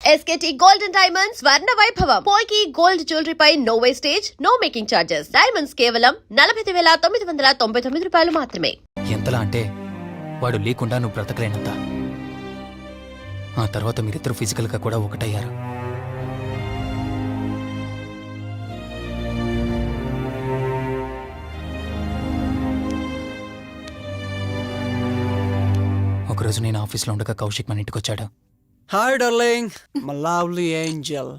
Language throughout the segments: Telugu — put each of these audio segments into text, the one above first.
SKT Gold and Diamonds Swarna Vaibhavam. Polki Gold Jewelry pi no wastage, no making charges. Diamonds కేవలం 49,999 రూపాయలు మాత్రమే. ఎంతలా అంటే వాడు లేకుండా నువ్వు బ్రతకలేనంత. ఆ తర్వాత మీరిద్దరు ఫిజికల్ గా కూడా ఒకటయ్యారు. ఒకరోజు నేను ఆఫీస్లో ఉండగా కౌశిక్ మన ఇంటికి వచ్చాడు. Hi darling, my lovely angel.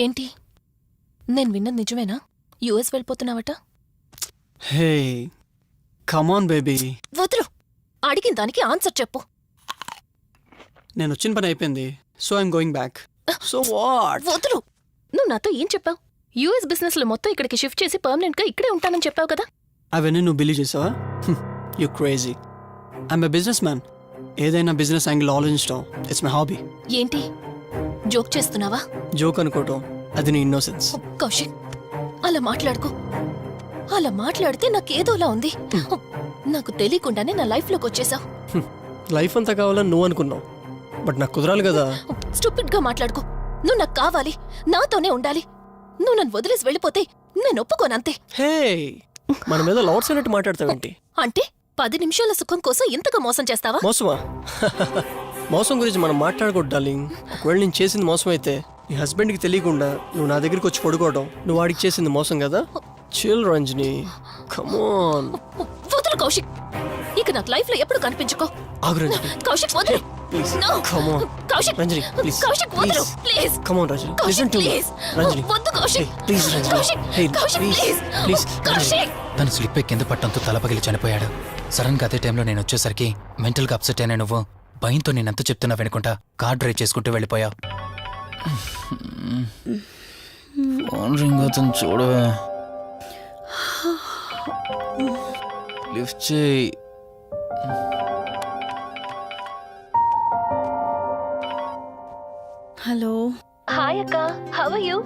ఏంటి, నేను విన్నది నిజమేనా? యుఎస్ వెళ్ళిపోతున్నావట? Hey come on baby. వదులు, అడిగిన దానికి ఆన్సర్ చెప్పు. నేను వచ్చిన పని అయిపోయింది, so I'm going back. So what? వదులు, నువ్వు నాతో ఏం చెప్పావు? యుఎస్ బిజినెస్ లో మొత్తం ఇక్కడికి షిఫ్ట్ చేసి పర్మనెంట్ గా ఇక్కడే ఉంటానని చెప్పావు కదా. అవన్నీ నువ్వు బిలీవ్ చేసావా? You crazy. I'm a business man. ఏదైనా బిజినెస్ యాంగిల్ ఆలోచించడం ఇట్స్ మై హాబీ. ఏంటి, జోక్ చేస్తున్నావా? జోక్ అనుకోవటం అది నీ ఇన్నోసెన్స్. కౌశిక్, అలా మాట్లాడుకో. అలా మాట్లాడితే నాకేదోలా ఉంది. నాకు తెలియకుండానే నా లైఫ్ లోకి వచ్చేసావు. లైఫ్ అంతా కావాలని నువ్వు అనుకున్నావు, బట్ నాకు కుదరాలి కదా. స్టూపిడ్ గా మాట్లాడుకో. నువ్వు నాకు కావాలి, నాతోనే ఉండాలి. నువ్వు నన్ను వదిలేసి వెళ్ళిపోతే నేను ఒప్పుకోనంతే. హే, మన మీద లవర్స్ అన్నట్టు మాట్లాడతావేంటి? అంటే 10 నిమిషాల సుఖం కోసం ఇంతగా మోసం చేస్తావా? మోసమా? మోసం గురించి మనం మాట్లాడకూడదు డార్లింగ్. ఒకవేళ నేను చేసింది మోసం అయితే నీ హస్బెండ్కి తెలియకుండా నువ్వు నా దగ్గరికి వచ్చి పడుకోవడం నువ్వు వాడికి చేసింది మోసం కదా. Chill Ranjani, come on. వదులు కౌశిక్, ఇక నాకు లైఫ్ లో ఎప్పుడు కనిపించుకో. ఆగు రంజని. కౌశిక్ వదులు. Please No. Come on. Kaushik, Ranjani please. Kaushik వదులు please. Come on Ranjani, Kaushik listen to me. Please. Ranjani వద్దు Kaushik. Please Ranjani. Kaushik, hey Kaushik please please. Please. Kaushik. తను స్లిప్ కింద పట్టడంతో తల పగిలి చనిపోయాడు. సడన్ గా అదే టైంలో నేను వచ్చేసరికి మెంటల్ గా అప్సెట్ అయినా నువ్వు భయంతో నేనెంత చెప్తున్నా వెనుకుంటా కార్ డ్రైవ్ చేసుకుంటూ వెళ్ళిపోయావు. ఫోన్ రింగ్ అవుతుంది చూడవే. లిఫ్ట్ చేయి. హలో. హాయ్ అక్క, హౌ ఆర్ యు?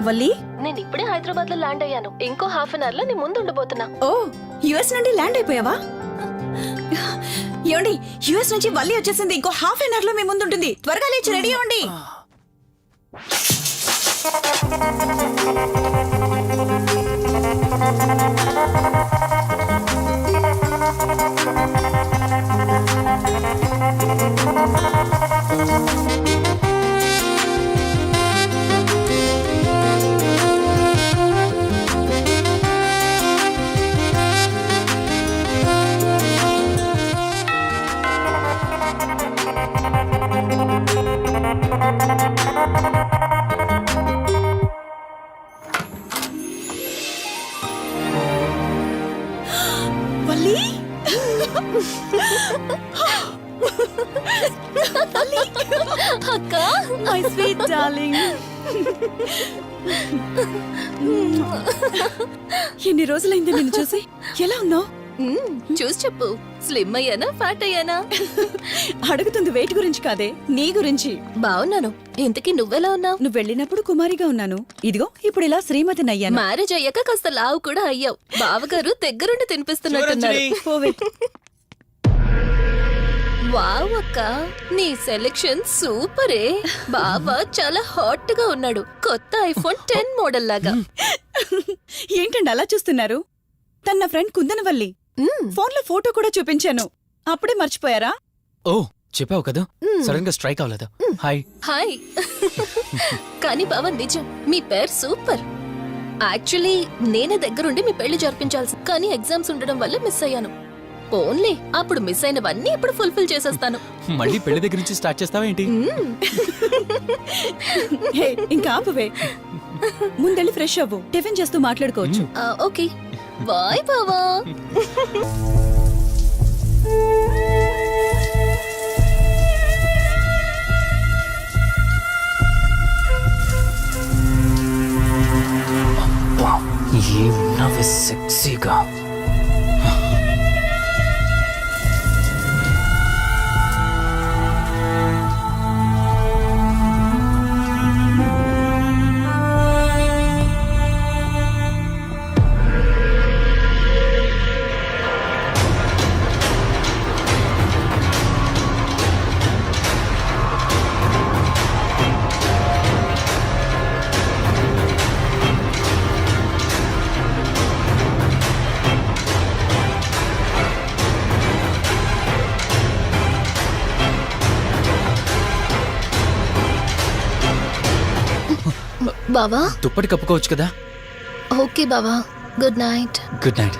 వల్లి, నేను ఇప్పుడే హైదరాబాద్ లో ల్యాండ్ అయ్యాను. ఇంకో హాఫ్ అన్ అవర్ లో నీ ముందు ఉండబోతున్నా. ఓ యుఎస్ నుండి ల్యాండ్ అయిపోయావా? ఏమండి, యుఎస్ నుంచి వల్లి వచ్చేసింది. ఇంకో హాఫ్ అన్ అవర్ లో మీ ముందు ఉంటుంది. త్వరగా లేచి రెడీ అవ్వండి. వల్లి, అక్క, మై స్వీట్ డార్లింగ్. ఎన్ని రోజులైంది నిన్ను చూసి. ఎలా ఉన్నావు? చూసి చెప్పు. స్లిమ్ అయ్యానా, ఫ్యాట్ అయ్యానా? అడుగుతుంది వెయిట్ గురించి కాదే, నీ గురించి. బావున్నాను. ఇంతకీ నువ్వెలా ఉన్నావు? నువ్వు వెళ్ళినప్పుడు కుమారిగా ఉన్నాను. ఇదిగో ఇప్పుడు ఇలా శ్రీమతిని అయ్యాను. మ్యారేజ్ అయ్యాక కాస్త లావు కూడా అయ్యావు. బావగారు దగ్గరుండి తినిపిస్తున్నట్టున్నారు. పోవే. వావ్ అక్క, నీ సెలెక్షన్ సూపరే. బావ చాలా హాట్ గా ఉన్నాడు. కొత్త ఐఫోన్ 10 మోడల్ లాగా. ఏంటండి అలా చూస్తున్నారు? తన ఫ్రెండ్ కుందనవల్లి. ఫోన్ లో ఫోటో కూడా చూపించాను. అప్పుడే మర్చిపోయారా? ఓ చెప్పావు కదా, సడన్ గా స్ట్రైక్ అవ్వలేదు. హాయ్. హాయ్. కానీ బావ నిజం, మీ పేరు సూపర్. యాక్చువల్లీ నేనే దగ్గరుండి మీ పెళ్లి జరిపించాల్సి, కానీ ఎగ్జామ్స్ ఉండడం వల్ల మిస్ అయ్యాను. ఓన్లీ అప్పుడు మిస్ అయినవన్నీ ఇప్పుడు ఫుల్ఫిల్ చేసేస్తాను. మళ్ళీ పెళ్లి దగ్గర నుంచి స్టార్ట్ చేస్తావేంటి? హే, ఇంకా ఆపువే. ముందెళ్ళి ఫ్రెష్ అవ్వు. టిఫిన్ చేస్తూ మాట్లాడుకోవచ్చు. ఓకే బాయ్ బావా. ఏమున్నావే సెక్సీగా. బావా దుప్పటి కప్పుకోవచ్చు కదా. ఓకే బావా, good night. Good night.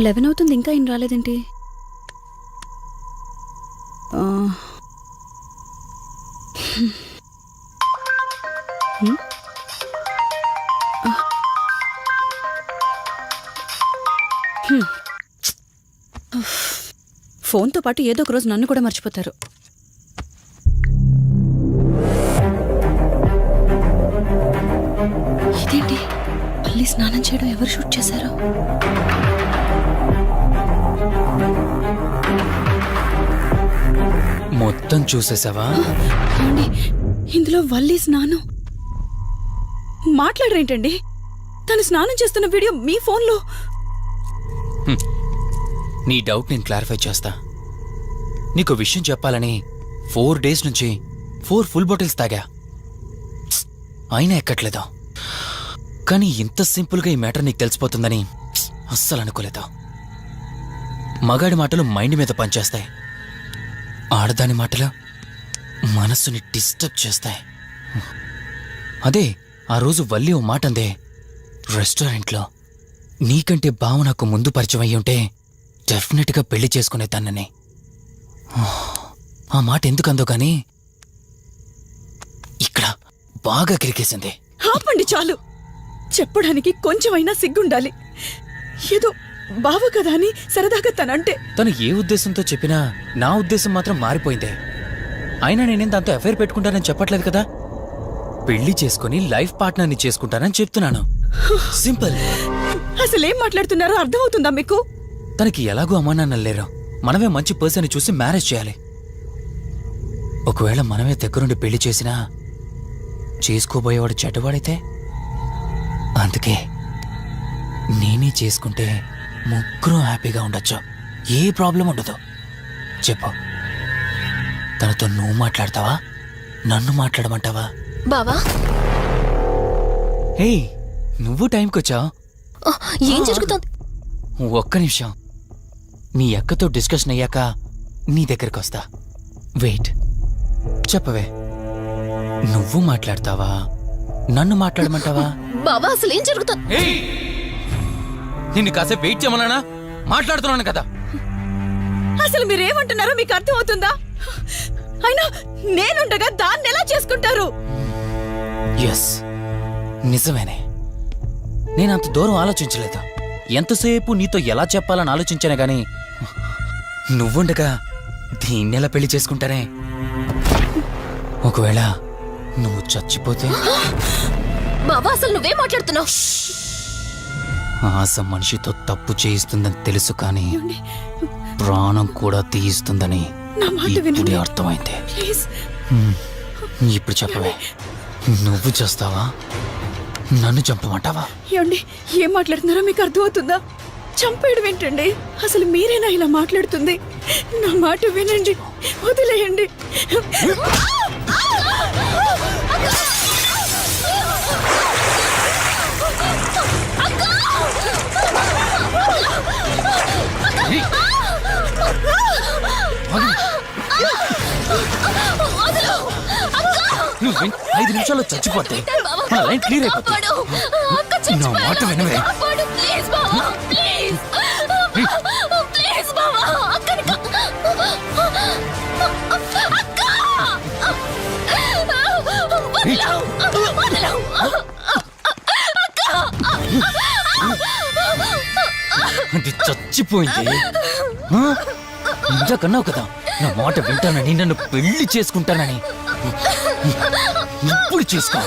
Eleven అవుతుంది, ఇంకా ఏం రాలేదేంటి? ఆ. హ్మ్. హ్మ్. ఫోన్తో పాటు ఏదో ఒక రోజు నన్ను కూడా మర్చిపోతారు. ఇదేంటి, మళ్ళీ స్నానం చేయడం ఎవరు షూట్ చేశారు? మొత్తం చూసేసావా? ఏమండి, ఇందులో వల్లి స్నానం మాట్లాడరేంటండి? తను స్నానం చేస్తున్న వీడియో మీ ఫోన్లో. నీ డౌట్ నేను క్లారిఫై చేస్తా. నీకు విషయం చెప్పాలని 4 days నుంచి 4 full బాటిల్స్ తాగా, అయినా ఎక్కట్లేదు. కానీ ఇంత సింపుల్గా ఈ మ్యాటర్ నీకు తెలిసిపోతుందని అస్సలు అనుకోలేదు. మగాడి మాటలు మైండ్ మీద పనిచేస్తాయి, ఆడదాని మాటలు మనస్సుని డిస్టర్బ్ చేస్తాయి. అదే ఆ రోజు వల్లి ఓ మాట అందే రెస్టారెంట్లో, నీకంటే బావ నాకు ముందు పరిచయం అయ్యి ఉంటే డెఫినెట్గా పెళ్లి చేసుకునేదాన్నని. ఆ మాట ఎందుకందో గాని ఇక్కడ బాగా కిరికేసింది. ఆపండి చాలు, చెప్పడానికి కొంచెమైనా సిగ్గుండాలి. ఏదో బావ కదా అని సరదాగా తనంటే. తను ఏ ఉద్దేశంతో చెప్పినా నా ఉద్దేశం మాత్రం మారిపోయిందే. అయినా నేనేం దాంతో అఫైర్ పెట్టుకుంటానని చెప్పట్లేదు కదా, పెళ్లి చేసుకుని లైఫ్ పార్ట్నర్ని చేసుకుంటానని చెప్తున్నాను. సింపుల్. అసలేం మాట్లాడుతున్నారో అర్థమవుతుందా మీకు? తనకి ఎలాగో అమ్మా నాన్నలు లేరు, మనమే మంచి పర్సన్ చూసి మ్యారేజ్ చేయాలి. ఒకవేళ మనమే దగ్గరుండి పెళ్లి చేసినా చేసుకోబోయేవాడు చెడ్డవాడైతే, అందుకే నేనే చేసుకుంటే ముగ్గురు హ్యాపీగా ఉండొచ్చు, ఏ ప్రాబ్లం ఉండదు. చెప్పు, తనతో నువ్వు మాట్లాడతావా, నన్ను మాట్లాడమంటావా? బావా హే, నువ్వు టైంకొచ్చావు. ఏం జరుగుతోంది? ఒక్క నిమిషం, మీ అక్కతో డిస్కషన్ అయ్యాక నీ దగ్గరికి వస్తా. వెయిట్, చెప్పవే, నువ్వు మాట్లాడతావా, నన్ను మాట్లాడమంటావా? బావా అసలు ఏం జరుగుతోంది? నిన్ను కాసేపు వెయిట్ చేయమన్నానా? మాట్లాడుతున్నాను కదా. అసలు మీరేమంటున్నారో మీకు అర్థమవుతుందా? అయినా నేనుండగా దాన్ని ఎలా చేసుకుంటారు? ఎస్, నిజమేనే. నేనంత దూరం ఆలోచించలేదు. ఎంతసేపు నీతో ఎలా చెప్పాలని ఆలోచించానే గాని, నువ్వుండగా దీన్నెలా పెళ్లి చేసుకుంటానే? ఒకవేళ నువ్వు చచ్చిపోతే? బావా అసలు నువ్వేం మాట్లాడుతున్నావు? ఆశ మనిషితో తప్పు చేయిస్తుందని తెలుసు, కానీ ప్రాణం కూడా తీయిస్తుందని నా మాట ఇప్పుడే వినండి అర్థమైంది. ప్లీజ్. ఇప్పుడు చెప్పవే, నువ్వు చేస్తావా, నన్ను చంపమంటావా? ఏమండి, ఏం మాట్లాడుతున్నారో మీకు అర్థమవుతుందా? చంపేయడం ఏంటండి? అసలు మీరేనా ఇలా మాట్లాడుతుంది? నా మాట వినండి, వదిలేయండి. నువ్వు 5 నిమిషాల్లో చచ్చిపోతే మన లైన్ క్లియర్ అయిపోతుంది. నా మాట వినవే. అది చచ్చిపోయింది. ఇంతకన్నావు కదా నా మాట వింటానని, నన్ను పెళ్లి చేసుకుంటానని. ఇప్పుడు చేసుకో.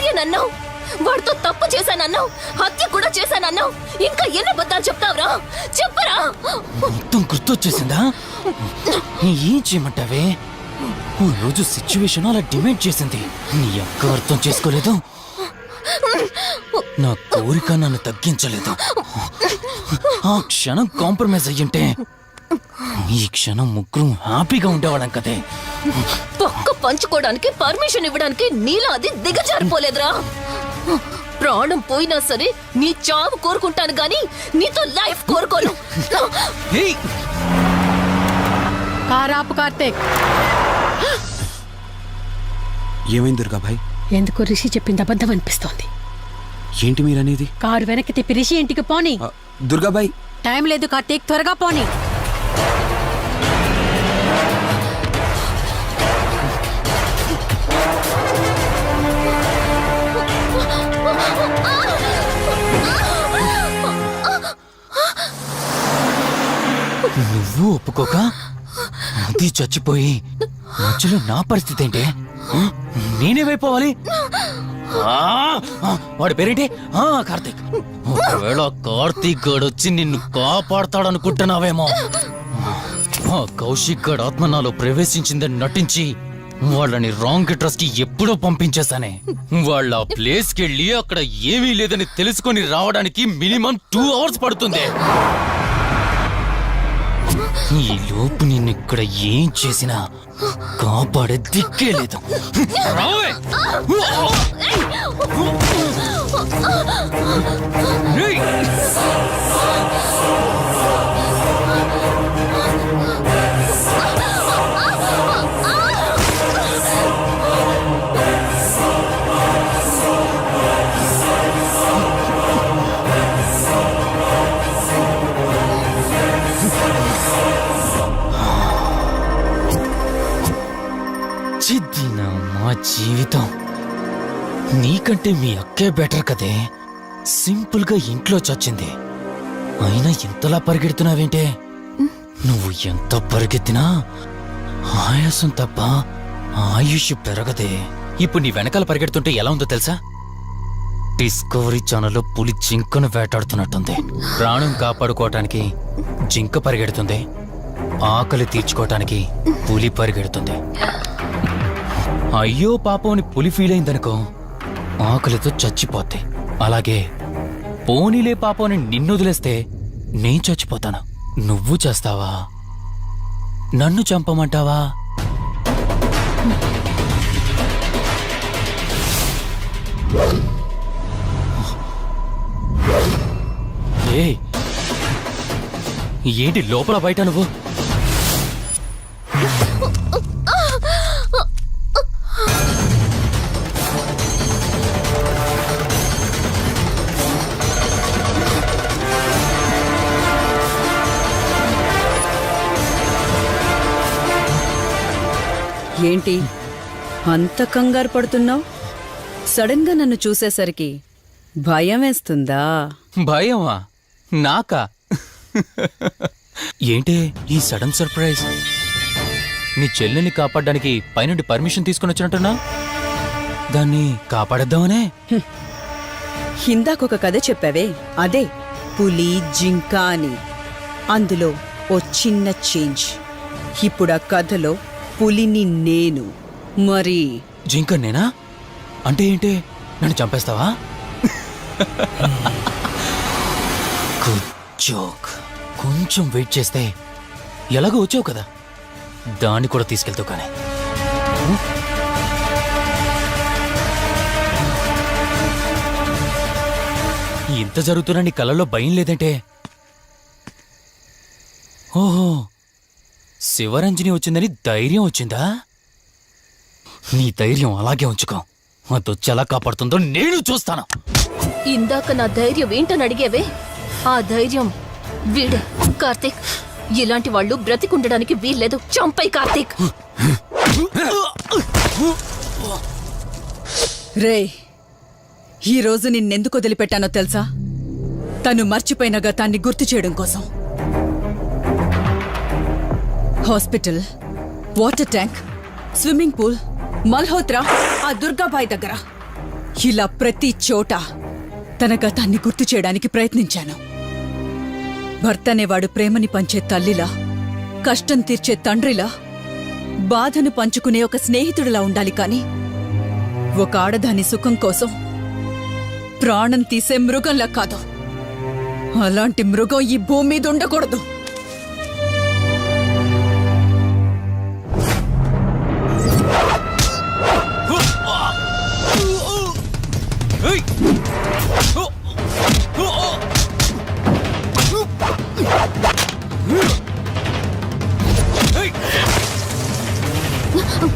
చెయ్యనన్నావు, వాడితో తప్పు చేశానన్నావు, హత్య కూడా చేశానన్నావు. ఇంకా ఎన్ని అబద్ధాలు చెప్తావురా? చెప్పరా? మొత్తం గుర్తొచ్చేసిందా? ఏం చేయమంటావే? ఓ రోజు సిచ్యువేషన్ అలా డిమాండ్ చేసింది. నీ అక్క అర్థం చేసుకోలేదు, నా కోరిక నన్ను తగ్గించలేదు. ఆ క్షణం కాంప్రమైజ్ అయ్యుంటే ఈ క్షణం ముగ్గురు హ్యాపీగా ఉండేవాళ్ళం కదే. పక్క పంచుకోవడానికి పర్మిషన్ ఇవ్వడానికి నీలో అది దిగజారిపోలేదురా. ప్రాణం పోయినా సరే నీ చావు కోరుకుంటాను గాని నీతో లైఫ్ కోరుకోను. ఏయ్! కారాపు కార్తీక్, ఏమైంది దుర్గాభాయ్? ఎందుకో రిషి చెప్పింది అబద్ధం అనిపిస్తోంది. ఏంటి మీరనేది? కారు వెనక్కి తిప్పి రిషి ఇంటికి పోని. దుర్గాభాయ్, టైం లేదు కార్తీక్, త్వరగా పోని. నువ్వు ఒప్పుకోక అది చచ్చిపోయి మధ్యలో నా పరిస్థితి ఏంటి? నేనేమైపోవాలి? వాడి పేరేంటి? కార్తీక్. ఒకవేళ కార్తీక్ గడు వచ్చి నిన్ను కాపాడతాడనుకుంటున్నావేమో. ఆ కౌశిక్ గడ్ ఆత్మ నాలో ప్రవేశించిందని నటించి వాళ్ళని రాంగ్ అడ్రస్ కి ఎప్పుడో పంపించేశానే. వాళ్ళ ప్లేస్ కి వెళ్ళి అక్కడ ఏమీ లేదని తెలుసుకొని రావడానికి మినిమం 2 hours పడుతుంది. ఈ లోపు నిన్ను ఇక్కడ ఏం చేసినా కాపాడే దిక్కే లేదు. రావే! రేయ్! చిద్దిన మా జీవితం. నీకంటే మీ అక్కే బెటర్ కదే. సింపుల్ గా ఇంట్లో చచ్చింది, అయినా ఇంతలా పరిగెడుతున్నావేంటే? నువ్వు ఎంత పరిగెత్తినా ఆయాసం తప్ప ఆయుష్ పెరగదే. ఇప్పుడు నీ వెనకాల పరిగెడుతుంటే ఎలా ఉందో తెలుసా? డిస్కవరీ ఛానల్లో పులి జింకను వేటాడుతున్నట్టుంది. ప్రాణం కాపాడుకోవటానికి జింక పరిగెడుతుంది, ఆకలి తీర్చుకోవటానికి పులి పరిగెడుతుంది. అయ్యో పాపం అని పులి ఫీల్ అయిందనుకో, ఆకలితో చచ్చిపోద్ది. అలాగే పోనీలే పాపం అని నిన్ను వదిలేస్తే నేను చచ్చిపోతాను. నువ్వు చేస్తావా? నన్ను చంపమంటావా? ఏయ్, ఏంటి లోపల బయట నువ్వు? ఏంటి అంత కంగారు పడుతున్నావు? సడన్ గా నన్ను చూసేసరికి భయం వేస్తుందా? భయమా? నాకా? ఏంటే ఈ సడన్ సర్ప్రైజ్? నీ చెల్లెల్ని కాపాడడానికి పైనుండి పర్మిషన్ తీసుకుని వచ్చినట్టున్నా? దాన్ని కాపాడేద్దామనే? ఇందాకొక కథ చెప్పావే, అదే పులి జింక అని. అందులో ఓ చిన్న చేంజ్. ఇప్పుడు ఆ కథలో పులిని నేను. మరి జింక నేనా? అంటే ఏంటి? నన్ను చంపేస్తావా? Good joke. కొంచెం వెయిట్ చేస్తే ఎలాగో వచ్చావు కదా, దాన్ని కూడా తీసుకెళ్తావు. కానీ ఇంత జరుగుతున్నా నీ కళ్ళల్లో భయం లేదంటే? ఓహో, శివరంజని వచ్చిందని ధైర్యం వచ్చిందా? నీ ధైర్యం అలాగే ఉంచుకో. అదొచ్చి ఎలా కాపాడుతుందో నేను చూస్తాను. ఇందాక నా ధైర్యం ఏంటని అడిగేవే, ఆ ధైర్యం వీడే కార్తీక్. ఇలాంటి వాళ్ళు బ్రతికుండడానికి వీల్లేదు. చంపై కార్తీక్. రే, ఈరోజు నిన్నెందుకు వదిలిపెట్టానో తెలుసా? తను మర్చిపోయిన గతాన్ని గుర్తు చేయడం కోసం. Hospital, water tank, swimming pool, Malhotra, ఆ దుర్గాబాయ్ దగ్గర ఇలా ప్రతి చోట తన గతాన్ని గుర్తు చేయడానికి ప్రయత్నించాను. భర్త అనేవాడు ప్రేమని పంచే తల్లిలా, కష్టం తీర్చే తండ్రిలా, బాధను పంచుకునే ఒక స్నేహితుడిలా ఉండాలి కాని ఒక ఆడదాని సుఖం కోసం ప్రాణం తీసే మృగంలా కాదు. అలాంటి మృగం ఈ భూమి మీద ఉండకూడదు.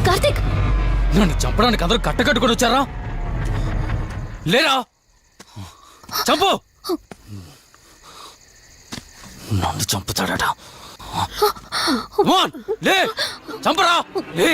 కార్తీక్, నన్ను చంపడానికి అందరూ కట్టకట్టుకొని వచ్చారా? లేరా? చంపు! నన్ను చంపుతాడట. Come on, లే! చంపరా! లే!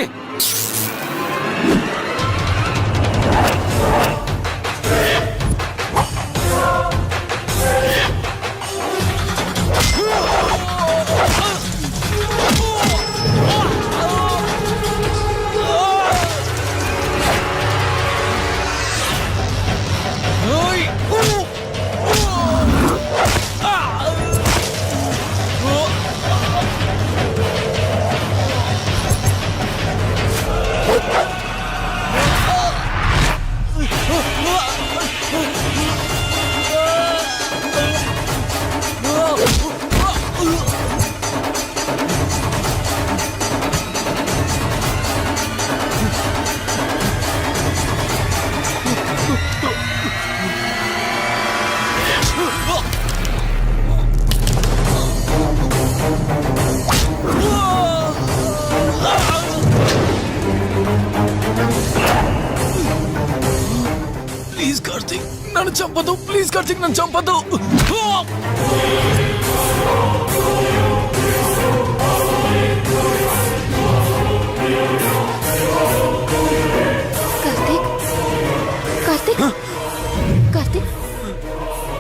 ప్లీజ్ కార్తీక్, నన్ను చంపదు. ప్లీజ్ కార్తీక్, నన్ను చంపదు. Karthik, Karthik, Karthik,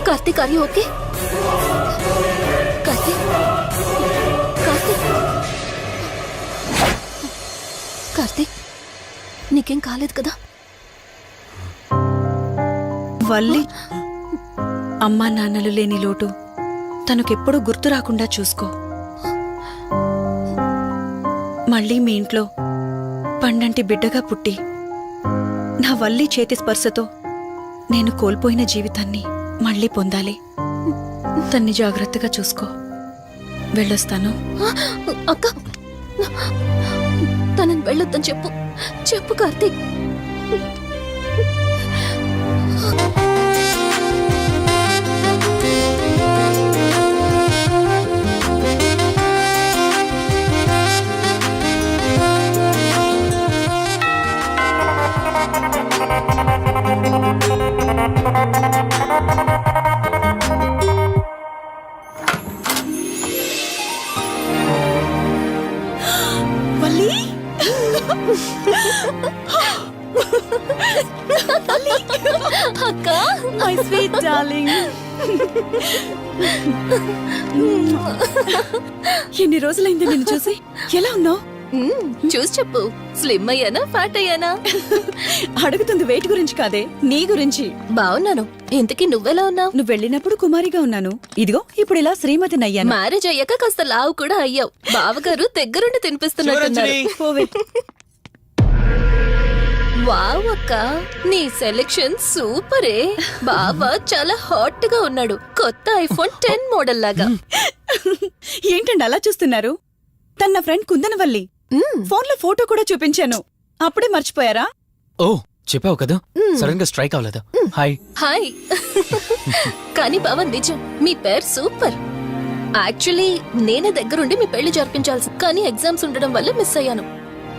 Karthik, are you okay? Karthik, Karthik, Karthik, నీకేం కాలేదు కదా? వల్లి, అమ్మా నాన్నలు లేని లోటు తనకెప్పుడూ గుర్తు రాకుండా చూసుకో. మళ్ళీ మీ ఇంట్లో పండంటి బిడ్డగా పుట్టి నా వల్లి చేతి స్పర్శతో నేను కోల్పోయిన జీవితాన్ని మళ్ళీ పొందాలి. తన్ని జాగ్రత్తగా చూసుకో. వెళ్ళొస్తాను. అక్క, తనని వెళ్ళొద్దని చెప్పు. చెప్పు కార్తీక్. వల్లి, అక్క, మై స్వీట్ డార్లింగ్. ఎన్ని రోజులైంది నిన్ను చూసి. ఎలా ఉన్నావు? చూసి చెప్పు. స్లిమ్ అయ్యానా, ఫ్యాట్ అయ్యానా? అడుగుతుంది వెయిట్ గురించి కాదే, నీ గురించి. బాగున్నాను. ఇంతకీ నువ్వెలా ఉన్నావు? నువ్వు వెళ్ళినప్పుడు కుమారిగా ఉన్నాను. ఇదిగో ఇప్పుడు ఇలా శ్రీమతిని అయ్యాను. మ్యారేజ్ అయ్యాక కాస్త లావు కూడా అయ్యావు. బావగారు దగ్గరుండి తినిపిస్తున్నట్టున్నారు. పోవే. వావ్ అక్క, నీ సెలెక్షన్ సూపరే. బావ చాలా హాట్ గా ఉన్నాడు. కొత్త ఐఫోన్ 10 మోడల్ లాగా. ఏంటండి అలా చూస్తున్నారు? తన ఫ్రెండ్ కుందనవల్లి. ఫోన్ లో ఫోటో కూడా చూపించాను. అప్పుడే మర్చిపోయారా? ఓ, చెప్పావు కదా, సడన్ గా స్ట్రైక్ అవ్వలేదు. హాయ్. హాయ్. కానీ బావ నిజం, మీ పేరు సూపర్. యాక్చువల్లీ నేనే దగ్గరుండి మీ పెళ్లి జరిపించాల్సి, కానీ ఎగ్జామ్స్ ఉండడం వల్ల మిస్ అయ్యాను.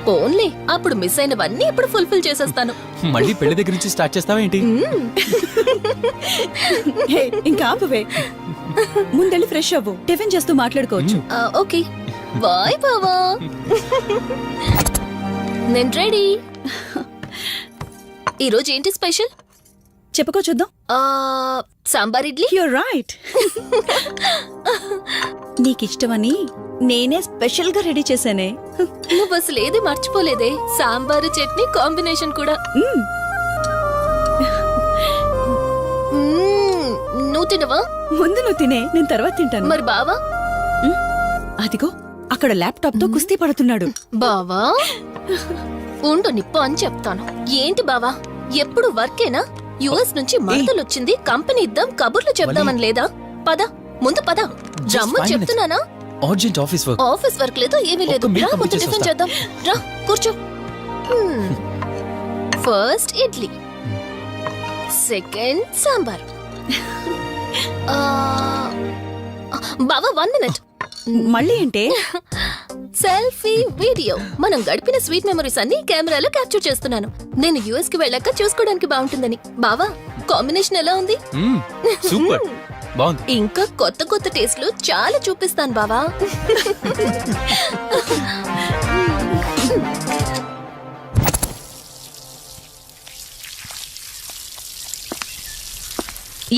పోన్లే, అప్పుడు మిస్ అయినవన్నీ ఇప్పుడు ఫుల్ఫిల్ చేసేస్తాను. మళ్ళీ పెళ్లి దగ్గర నుంచి స్టార్ట్ చేస్తావా ఏంటి? హే, ఇంకా ఆపువే. ముందెళ్ళి ఫ్రెష్ అవ్వు. టిఫిన్ చేస్తూ మాట్లాడుకోవచ్చు. ఓకే బాయ్ బావా. నేను రెడీ. ఈరోజు ఏంటి స్పెషల్? చెప్పుకో చూద్దాం. సాంబార్ ఇడ్లీ. You're right. నీకిష్టమని నేనే స్పెషల్ గా రెడీ చేశానే. నువ్వు అసలు ఏది మర్చిపోలేదే. సాంబారు చట్నీ కాంబినేషన్ కూడా. తినవా? ముందు నువ్వు తినే, నేను తర్వాత తింటాను. మరి బావా? అదిగో అక్కడ ల్యాప్టాప్ తో కుస్తీ పడుతున్నాడు. బావా ఉండు నిప్పు అని చెప్తాను. ఏంటి బావా ఎప్పుడు వర్కేనా? యుఎస్ నుంచి మరదలొచ్చింది, కంపెనీ ఇద్దాం, కబుర్లు చెప్దామని లేదా? పద ముందు పద. రమ్ము చెప్తున్నానా? Urgent office work. Office work లేదు, ఏమీ లేదు. ఒక్క మీల్ రా ముందు పంపించేసి టిఫిన్ వస్తా. చేద్దాం. రా కూర్చో. First idli, second sambar. బావా 1 మినిట్. మళ్ళీ అంటే సెల్ఫీ వీడియో. మనం గడిపిన స్వీట్ మెమరీస్ అన్ని కెమెరాలో క్యాప్చర్ చేస్తున్నాను. నేను యుఎస్ కి వెళ్ళాక చూసుకోవడానికి బాగుంటుందని. బావా కాంబినేషన్ ఎలా ఉంది? సూపర్ బాగుంది. ఇంకా కొత్త కొత్త టేస్ట్లు చాలా చూపిస్తాను బావా.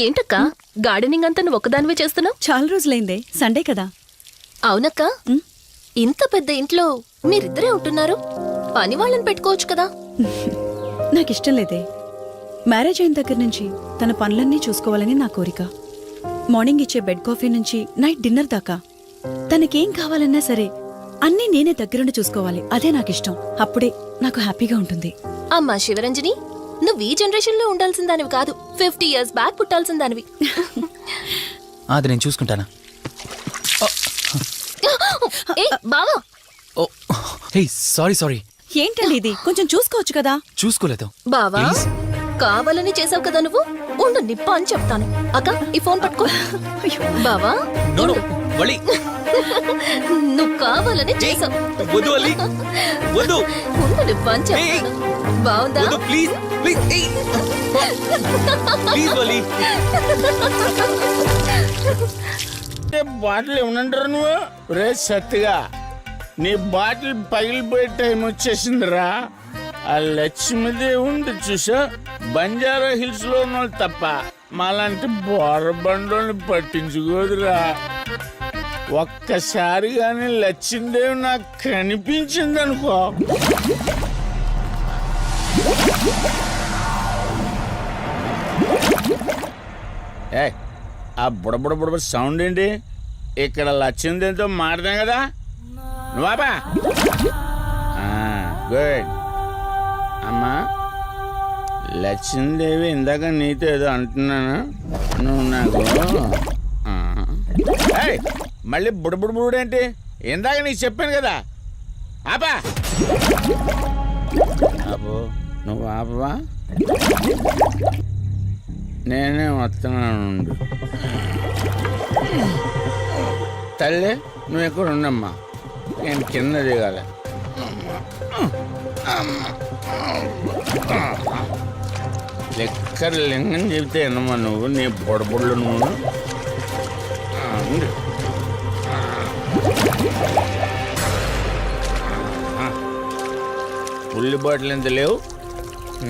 ఏంటక్క గార్డెనింగ్ అంతా నువ్వు ఒకదానివే చేస్తున్నావు? చాలా రోజులైందే, సండే కదా. అవునక్క, ఇంత పెద్ద ఇంట్లో మీరిద్దరే ఉంటున్నారు, పని వాళ్ళని పెట్టుకోవచ్చు కదా. నాకిష్టం లేదే. మ్యారేజ్ అయిన దగ్గర నుంచి తన పనులన్నీ చూసుకోవాలని నా కోరిక. మార్నింగ్ ఇచ్చే బెడ్ కాఫీ నుంచి నైట్ డిన్నర్ దాకా తనకేం కావాలన్నా సరే అన్నీ నేనే దగ్గరుండి చూసుకోవాలి. అదే నాకిష్టం. అప్పుడే నాకు హ్యాపీగా ఉంటుంది. అమ్మా శివరంజని, నువ్వు ఈ జనరేషన్ లో ఉండాల్సిన దానివి కాదు, 50 years బ్యాక్ పుట్టాల్సిన దానివి. అది నేను చూసుకుంటానా? ఏ బావా, ఓ హే సారీ సారీ. ఏంటండి ఇది? కొంచెం చూసుకోవచ్చు కదా. చూసుకోలేదు. బావా Please. కావాలని చేసావు కదా నువ్వు. ఉండు నిప్ప అని చెప్తాను. అక్క ఈ ఫోన్ పట్టుకో. బావా No, no, ఉండు. వలి. నువ్వు కావాలని చేసావు. వద్దు వలి. వద్దు. ఉండు నిప్ప అని చెప్తాను. బావుందా? వద్దు ప్లీజ్ ప్లీజ్. ప్లీజ్ వలి. బాటిల్ ఏమనంటారు నువ్వు? రే సత్తిగా, నీ బాటిల్ పగిలిపోయే టైం వచ్చేసిందిరా. ఆ లక్ష్మీదేవి ఉంది చూసా, బంజారా హిల్స్ లో ఉన్న వాళ్ళు తప్ప మాలాంటి బోరబండోని పట్టించుకోదురా. ఒక్కసారి కానీ లక్ష్మీదేవి నాకు కనిపించింది అనుకో, ఏ ఆ బుడబుడ సౌండ్ ఏంటి? ఇక్కడ లక్ష్మీదేవితో మాడదాం కదా నువ్వాబా. గుడ్ అమ్మా. లక్ష్మీదేవి ఇందాక నీతో ఏదో అంటున్నాను, నువ్వు నాకు మళ్ళీ బుడబుడేంటి? ఇందాక నీకు చెప్పాను కదా ఆపా. అబ్బో నువ్వు ఆపవా? నేనే వస్తున్నాను. తల్లి నువ్వు ఎక్కడ ఉండమ్మా, నేను కింద దిగాలి. లెక్కర్ లింగం చెబితే ఎన్నమ్మా నువ్వు, నీ బొడబుళ్ళు నువ్వు. పుల్లి బాటిల్ ఎంత లేవు,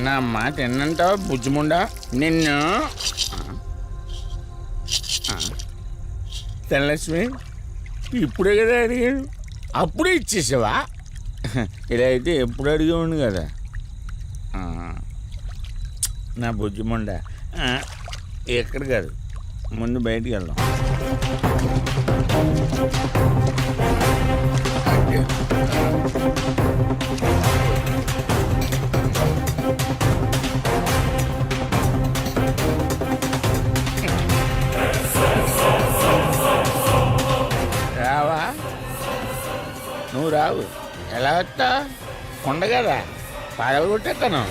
నా మాట ఎన్నంటావా బుజ్జిముండా నిన్ను. ధనలక్ష్మి ఇప్పుడే కదా అడిగాడు, అప్పుడే ఇచ్చేసావా? ఇలా అయితే ఎప్పుడు అడిగేవాడిని కదా నా బుజ్జిముండా. ఎక్కడ కాదు, ముందు బయటికి వెళ్దాం. రావా? నువ్వు రావు, ఎలా వస్తా? కొండ కదా, పగలగొట్టేస్తాను.